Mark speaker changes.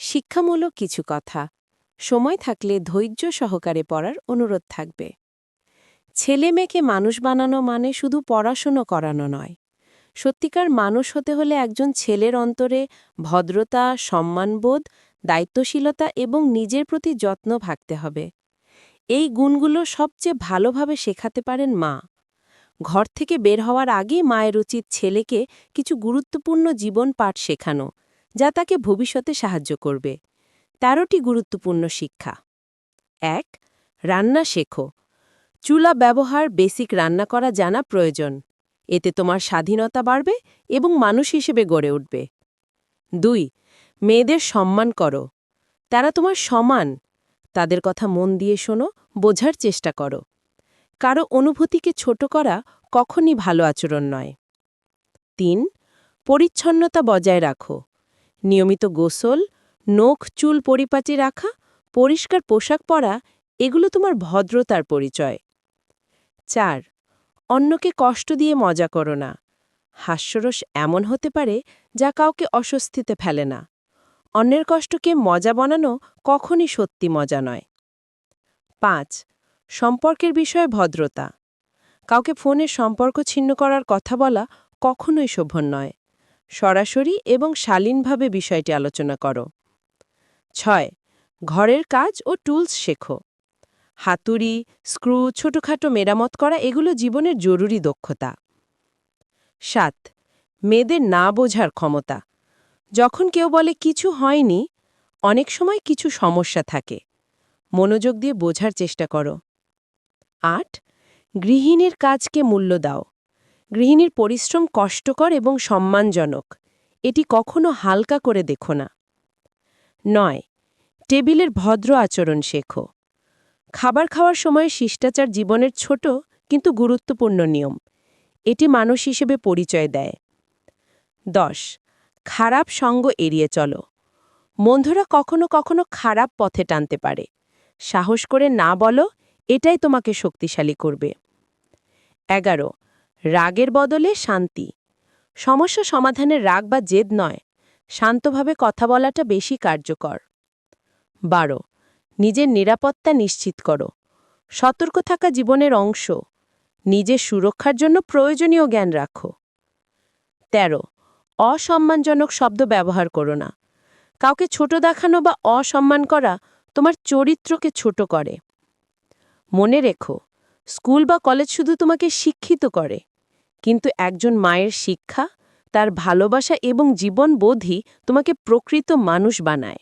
Speaker 1: শিক্ষামূলক কিছু কথা সময় থাকলে ধৈর্য সহকারে পড়ার অনুরোধ থাকবে। ছেলে মেয়েকে মানুষ বানানো মানে শুধু পড়াশুনো করানো নয়। সত্যিকার মানুষ হতে হলে একজন ছেলের অন্তরে ভদ্রতা, সম্মানবোধ, দায়িত্বশীলতা এবং নিজের প্রতি যত্ন থাকতে হবে। এই গুণগুলো সবচেয়ে ভালোভাবে শেখাতে পারেন মা। ঘর থেকে বের হওয়ার আগেই মায়ের উচিত ছেলেকে কিছু গুরুত্বপূর্ণ জীবন পাঠ শেখানো, যা তাকে ভবিষ্যতে সাহায্য করবে। ১৩টি গুরুত্বপূর্ণ শিক্ষা। ১. রান্না শেখো। চুলা ব্যবহার, বেসিক রান্না করা জানা প্রয়োজন। এতে তোমার স্বাধীনতা বাড়বে এবং মানুষ হিসেবে গড়ে উঠবে। ২. মেয়েদের সম্মান করো। তারা তোমার সমান। তাদের কথা মন দিয়ে শোনো, বোঝার চেষ্টা করো। কারো অনুভূতিকে ছোট করা কখনই ভালো আচরণ নয়। ৩. পরিচ্ছন্নতা বজায় রাখো। নিয়মিত গোসল, নখ চুল পরিপাটি রাখা, পরিষ্কার পোশাক পরা, এগুলো তোমার ভদ্রতার পরিচয়। ৪. অন্যকে কষ্ট দিয়ে মজা করো না। হাস্যরস এমন হতে পারে যা কাউকে অস্বস্তিতে ফেলে না। অন্যের কষ্টকে মজা বানানো কখনই সত্যি মজা নয়। ৫. সম্পর্কের বিষয়ে ভদ্রতা। কাউকে ফোনে সম্পর্ক ছিন্ন করার কথা বলা কখনোই শোভন নয়। সরাসরি এবং শালীনভাবে বিষয়টি আলোচনা করো। ৬. ঘরের কাজ ও টুলস শেখো। হাতুড়ি, স্ক্রু, ছোটখাটো মেরামত করা এগুলো জীবনের জরুরি দক্ষতা। ৭. মেয়েদের না বোঝার ক্ষমতা। যখন কেউ বলে কিছু হয়নি, অনেক সময় কিছু সমস্যা থাকে। মনোযোগ দিয়ে বোঝার চেষ্টা করো। ৮. গৃহিণীর কাজকে মূল্য দাও। গৃহিণীর পরিশ্রম কষ্টকর এবং সম্মানজনক। এটি কখনো হালকা করে দেখো না। ৯. টেবিলের ভদ্র আচরণ শেখো। খাবার খাওয়ার সময় শিষ্টাচার জীবনের ছোট কিন্তু গুরুত্বপূর্ণ নিয়ম। এটি মানুষ হিসেবে পরিচয় দেয়। ১০. খারাপ সঙ্গ এড়িয়ে চলো। বন্ধুরা কখনো কখনো খারাপ পথে টানতে পারে। সাহস করে না বলো, এটাই তোমাকে শক্তিশালী করবে। ১১. রাগের বদলে শান্তি। সমস্যা সমাধানের রাগ বা জেদ নয়, শান্তভাবে কথা বলাটা বেশি কার্যকর। ১২. নিজের নিরাপত্তা নিশ্চিত করো। সতর্ক থাকা জীবনের অংশ। নিজের সুরক্ষার জন্য প্রয়োজনীয় জ্ঞান রাখো। ১৩. অসম্মানজনক শব্দ ব্যবহার করো না। কাউকে ছোট দেখানো বা অসম্মান করা তোমার চরিত্রকে ছোট করে। মনে রেখো, স্কুল বা কলেজ শুধু তোমাকে শিক্ষিত করে, কিন্তু একজন মায়ের শিক্ষা, তার ভালোবাসা এবং জীবনবোধই তোমাকে প্রকৃত মানুষ বানায়।